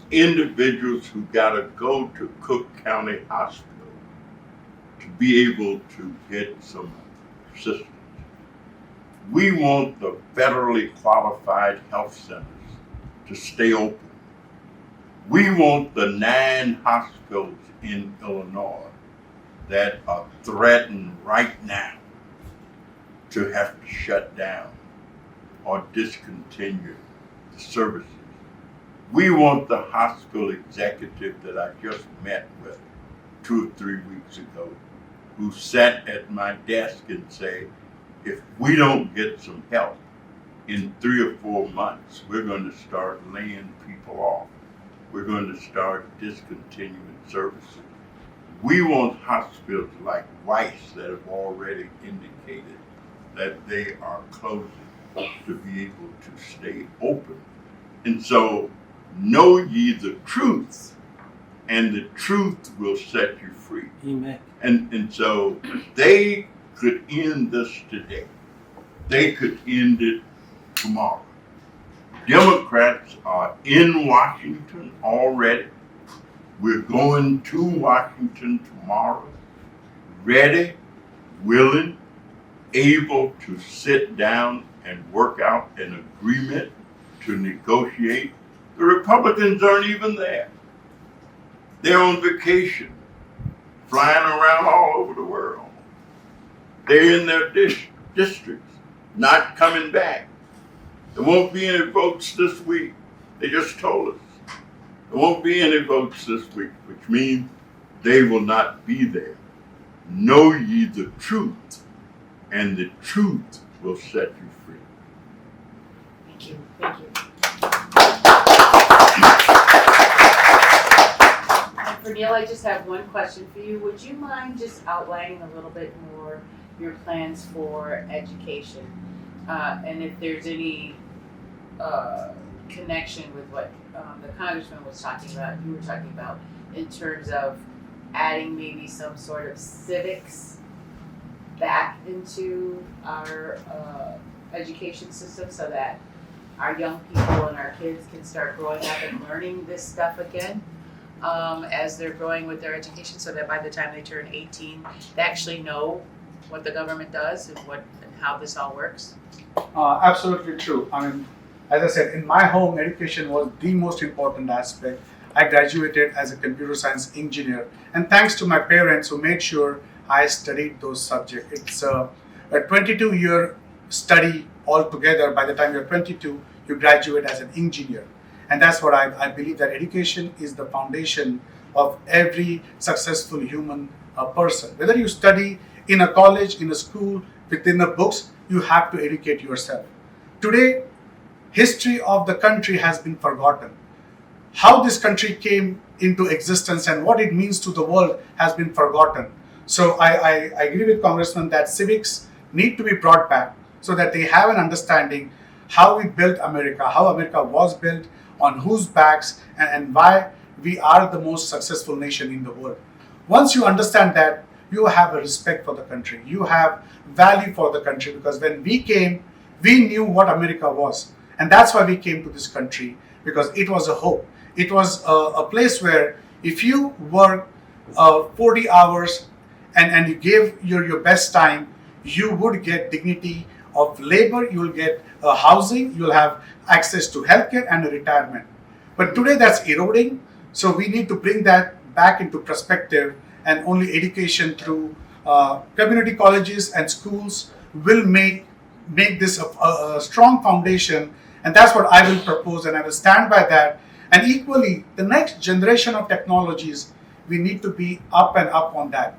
individuals who gotta go to Cook County Hospital to be able to get some assistance. We want the federally qualified health centers to stay open. We want the 9 hospitals in Illinois that are threatened right now to have to shut down or discontinue the services. We want the hospital executive that I just met with 2 or 3 weeks ago, who sat at my desk and say, if we don't get some help in 3 or 4 months, we're going to start laying people off. We're going to start discontinuing services. We want hospitals like Weiss that have already indicated that they are closing to be able to stay open. And so, know ye the truth, and the truth will set you free. Amen. And so, they could end this today. They could end it tomorrow. Democrats are in Washington already. We're going to Washington tomorrow, ready, willing, able to sit down and work out an agreement to negotiate. The Republicans aren't even there. They're on vacation, flying around all over the world. They're in their districts, not coming back. There won't be any votes this week. They just told us. There won't be any votes this week, which means they will not be there. Know ye the truth, and the truth will set you free. Thank you. Thank you. And for Neil, I just have one question for you. Would you mind just outlining a little bit more your plans for education? And if there's any connection with what the congressman was talking about, you were talking about, in terms of adding maybe some sort of civics back into our education system so that our young people and our kids can start growing up and learning this stuff again as they're growing with their education, so that by the time they turn 18, they actually know what the government does and how this all works? Absolutely true. I mean, as I said, in my home, education was the most important aspect. I graduated as a computer science engineer, and thanks to my parents who made sure I studied those subjects. It's a 22-year study altogether. By the time you're 22, you graduate as an engineer. And that's what I believe, that education is the foundation of every successful human person. Whether you study in a college, in a school, within the books, you have to educate yourself. Today, history of the country has been forgotten. How this country came into existence and what it means to the world has been forgotten. So I agree with Congressman that civics need to be brought back so that they have an understanding how we built America, how America was built, on whose backs, and why we are the most successful nation in the world. Once you understand that, you have a respect for the country. You have value for the country, because when we came, we knew what America was. And that's why we came to this country, because it was a hope. It was a place where if you work 40 hours and you gave your best time, you would get dignity of labor, you will get housing, you will have access to healthcare and a retirement. But today that's eroding, so we need to bring that back into perspective, and only education through community colleges and schools will make this a strong foundation. And that's what I will propose, and I will stand by that. And equally, the next generation of technologies, we need to be up and up on that.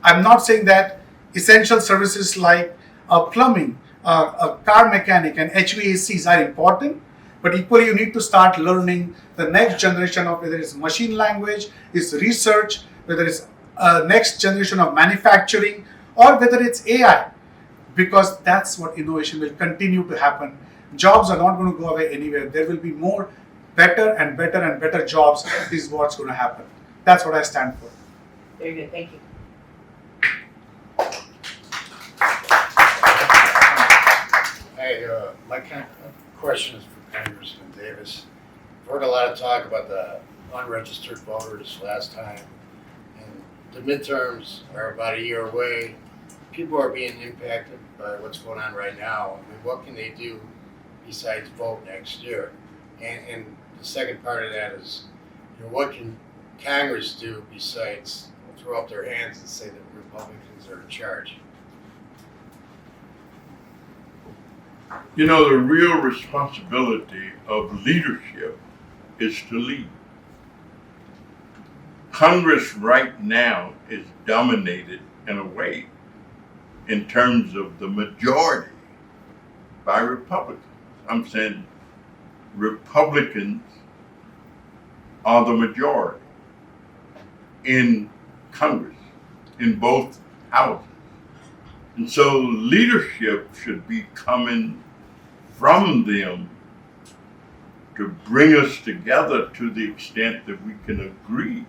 I'm not saying that essential services like plumbing, a car mechanic, and HVACs are important. But equally, you need to start learning the next generation of whether it's machine language, it's research, whether it's next generation of manufacturing, or whether it's AI, because that's what innovation will continue to happen. Jobs are not going to go away anywhere. There will be more better and better and better jobs is what's going to happen. That's what I stand for. Very good, thank you. Hey, my question is for Congressman Davis. I've heard a lot of talk about the unregistered voters last time, and the midterms are about a year away. People are being impacted by what's going on right now. I mean, what can they do besides vote next year? And the second part of that is, what can Congress do besides throw up their hands and say that Republicans are in charge? You know, the real responsibility of leadership is to lead. Congress right now is dominated in a way in terms of the majority by Republicans. I'm saying Republicans are the majority in Congress, in both houses. And so leadership should be coming from them to bring us together to the extent that we can agree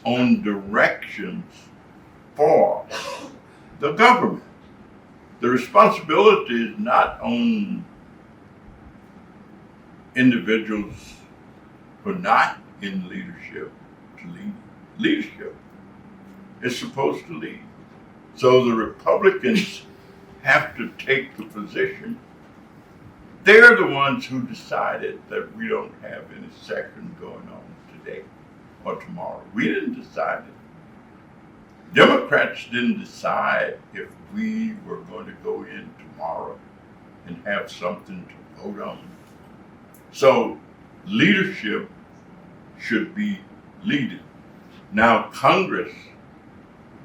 on directions for the government. The responsibility is not on individuals who are not in leadership to lead. Leadership is supposed to lead. So the Republicans have to take the position. They're the ones who decided that we don't have any session going on today or tomorrow. We didn't decide it. Democrats didn't decide if we were going to go in tomorrow and have something to vote on. So leadership should be leading. Now Congress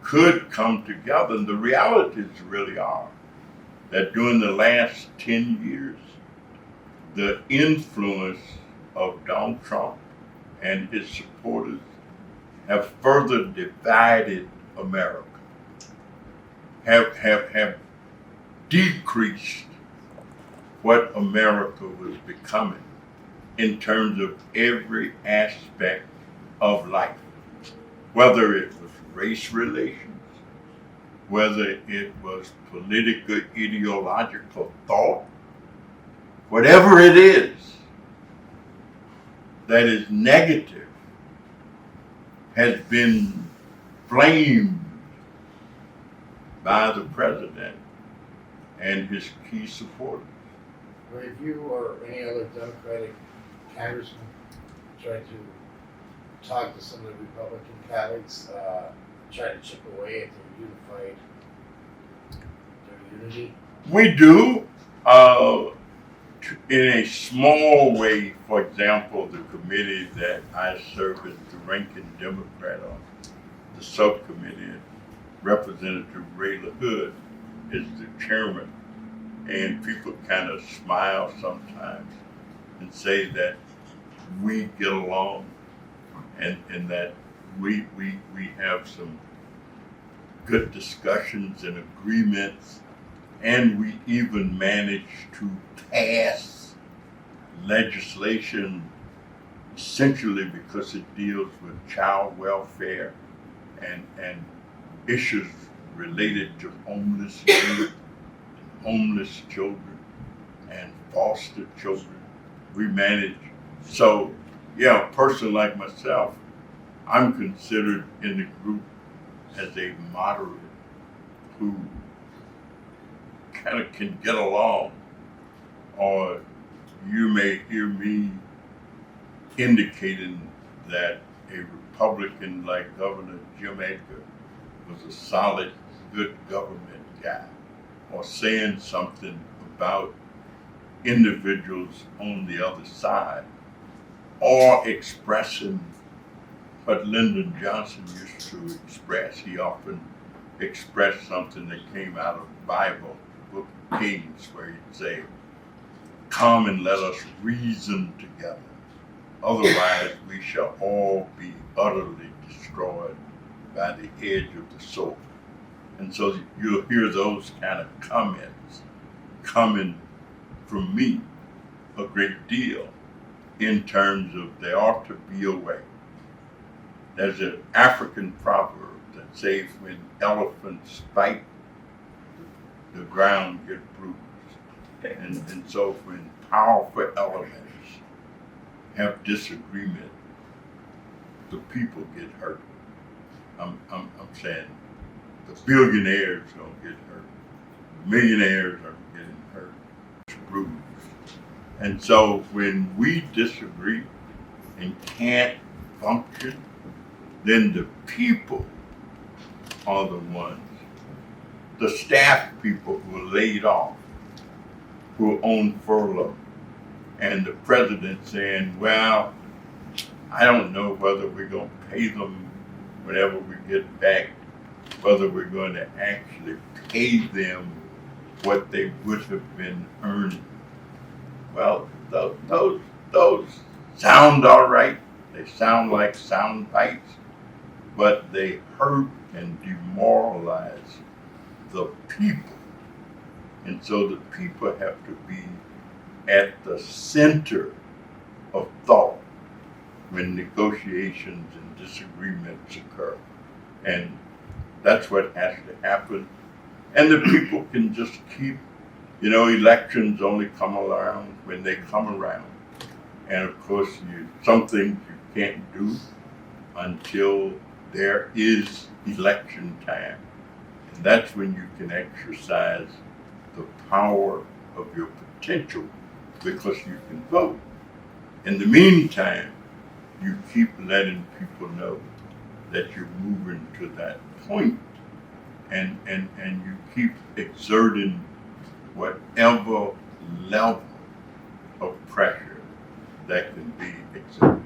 could come together, and the realities really are that during the last 10 years, the influence of Donald Trump and his supporters have further divided America, have decreased what America was becoming in terms of every aspect of life, whether it was race relations, whether it was political ideological thought, whatever it is that is negative has been blamed by the president and his key supporters. Have you or any other Democratic congressman tried to talk to some of the Republican colleagues, try to chip away at their unity? We do, in a small way. For example, the committee that I serve as the ranking Democrat on, the subcommittee, Representative Ray LaHood is the chairman, and people kind of smile sometimes and say that we get along and that we have some good discussions and agreements, and we even manage to pass legislation essentially because it deals with child welfare and issues related to homeless youth, homeless children, and foster children. We manage. So, yeah, a person like myself, I'm considered in the group as a moderate who kind of can get along, or you may hear me indicating that a Republican like Governor Jim Edgar was a solid, good government guy, or saying something about individuals on the other side, or expressing what Lyndon Johnson used to express. He often express something that came out of the Bible, Book of Kings, where he'd say, "Come and let us reason together. Otherwise, we shall all be utterly destroyed by the edge of the sword." And so you'll hear those kind of comments coming from me a great deal in terms of there ought to be a way. There's an African proverb that says when elephants fight, the ground gets bruised. And so when powerful elements have disagreement, the people get hurt. I'm saying the billionaires don't get hurt. Millionaires are getting hurt, bruised. And so when we disagree and can't function, then the people are the ones, the staff people who are laid off, who are on furlough, and the president saying, well, I don't know whether we're going to pay them whenever we get back, whether we're going to actually pay them what they would have been earning. Well, those sound all right. They sound like sound bites, but they hurt and demoralize the people. And so the people have to be at the center of thought when negotiations and disagreements occur. And that's what has to happen. And the people can just keep, elections only come around when they come around. And of course, some things you can't do until there is election time. And that's when you can exercise the power of your potential, because you can vote. In the meantime, you keep letting people know that you're moving to that point, and you keep exerting whatever level of pressure that can be exerted.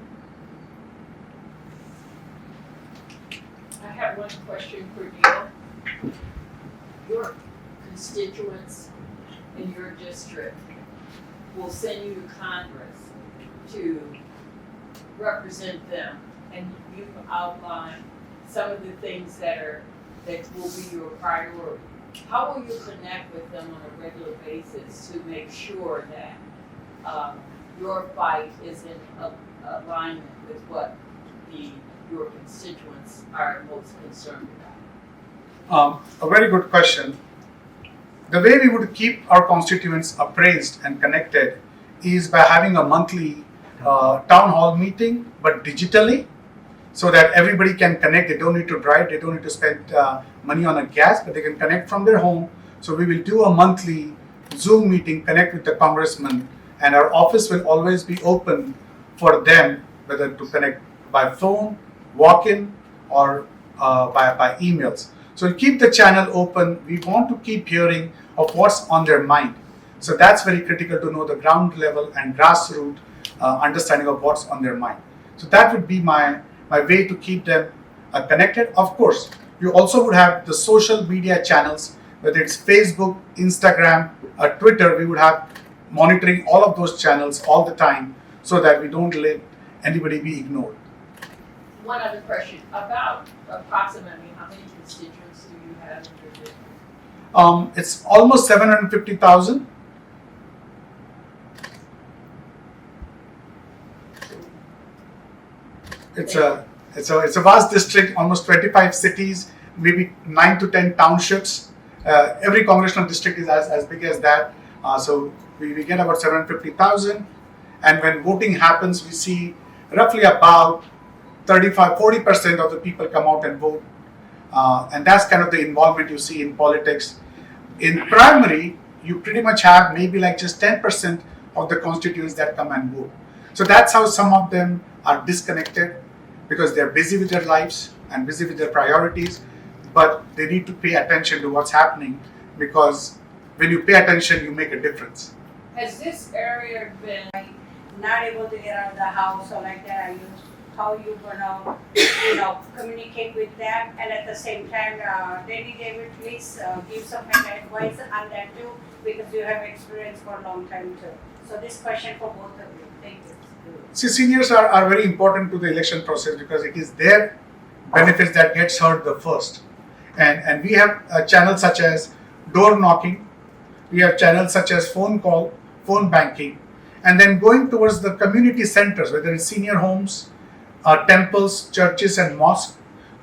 I have one question for Neil. Your constituents in your district will send you to Congress to represent them, and you've outlined some of the things that will be your priority. How will you connect with them on a regular basis to make sure that your fight is in alignment with what your constituents are most concerned about? A very good question. The way we would keep our constituents appraised and connected is by having a monthly town hall meeting, but digitally, so that everybody can connect. They don't need to drive, they don't need to spend money on a gas, but they can connect from their home. So we will do a monthly Zoom meeting, connect with the congressman, and our office will always be open for them, whether to connect by phone, walk-in, or by emails. So keep the channel open. We want to keep hearing of what's on their mind. So that's very critical to know the ground level and grassroots understanding of what's on their mind. So that would be my way to keep them connected. Of course, you also would have the social media channels, whether it's Facebook, Instagram, or Twitter. We would have monitoring all of those channels all the time so that we don't let anybody be ignored. One other question, about approximately how many constituents do you have in your district? It's almost 750,000. It's a vast district, almost 25 cities, maybe 9 to 10 townships. Every congressional district is as big as that. So we get about 750,000. And when voting happens, we see roughly about 35-40% of the people come out and vote. And that's kind of the involvement you see in politics. In primary, you pretty much have maybe like just 10% of the constituents that come and vote. So that's how some of them are disconnected, because they're busy with their lives and busy with their priorities, but they need to pay attention to what's happening, because when you pay attention, you make a difference. Has this area been Not able to get out of the house or like that, I use how you gonna, communicate with them, and at the same time, Danny David, please give some kind of advice on that too, because you have experience for a long time too. So this question for both of you. Thank you. See, seniors are very important to the election process because it is their benefits that gets heard the first. And we have channels such as door knocking, we have channels such as phone call, phone banking, and then going towards the community centers, whether it's senior homes, temples, churches and mosques,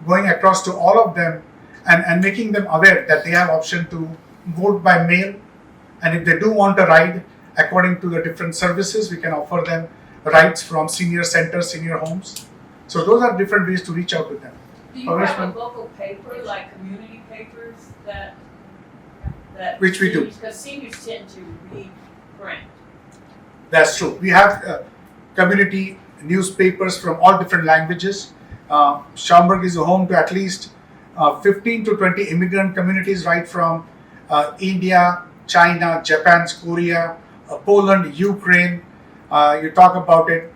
going across to all of them and making them aware that they have option to vote by mail. And if they do want a ride, according to the different services, we can offer them rides from senior centers, senior homes. So those are different ways to reach out to them. Do you have a local paper, like community papers that Which we do. Because seniors tend to read print. That's true. We have community newspapers from all different languages. Schaumburg is a home to at least 15 to 20 immigrant communities right from India, China, Japan, Korea, Poland, Ukraine. You talk about it,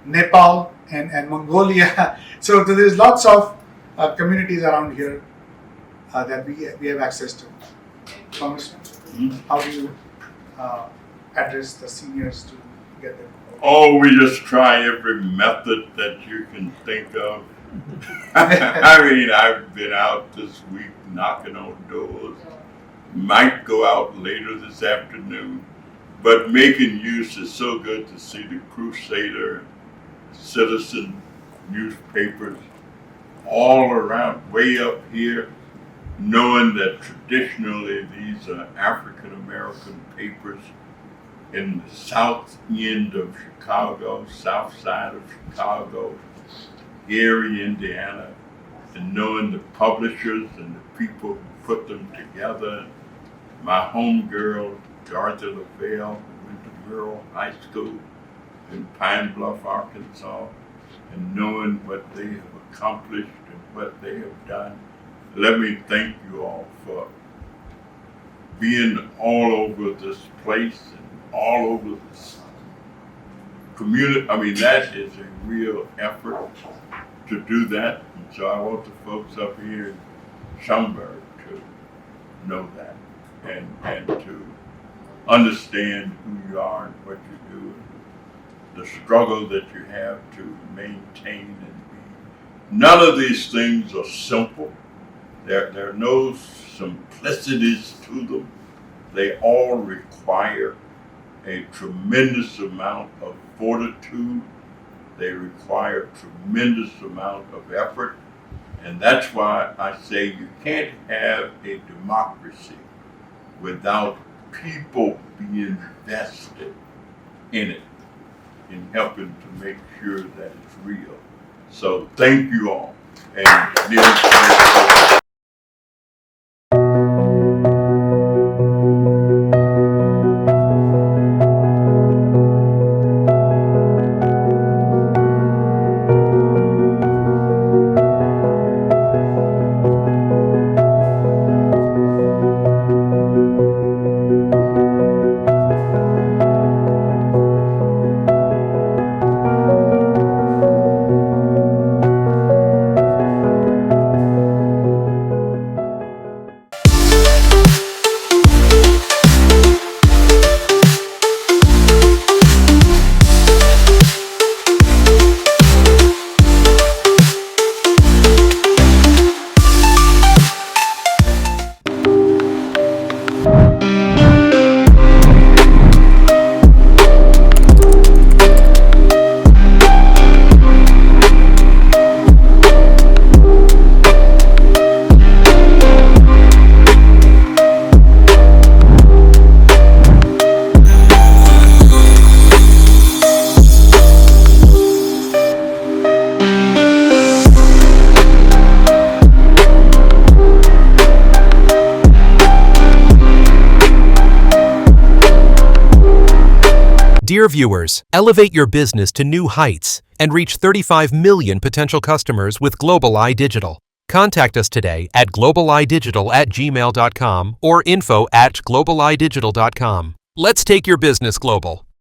Nepal and Mongolia. So there's lots of communities around here that we have access to. Congressman, how do you address the seniors to get them? Oh, we just try every method that you can think of. I mean, I've been out this week knocking on doors. Might go out later this afternoon. But making use is so good to see the Crusader, Citizen newspapers all around, way up here, knowing that traditionally these are African American papers in the south end of Chicago, south side of Chicago, Gary, Indiana, and knowing the publishers and the people who put them together. My homegirl, Dorothy LaVelle, who went to Merrill High School in Pine Bluff, Arkansas, and knowing what they have accomplished and what they have done. Let me thank you all for being all over this place and all over this community. I mean, that is a real effort to do that. And so I want the folks up here in Schaumburg to know that and to understand who you are and what you do, and the struggle that you have to maintain and be. None of these things are simple. There are no simplicities to them. They all require a tremendous amount of fortitude. They require a tremendous amount of effort. And that's why I say you can't have a democracy without people being vested in it, in helping to make sure that it's real. So thank you all. And Neil Khot. Dear viewers, elevate your business to new heights and reach 35 million potential customers with Global Eye Digital. Contact us today at globaleyedigital@gmail.com or info@globaleyedigital.com. Let's take your business global.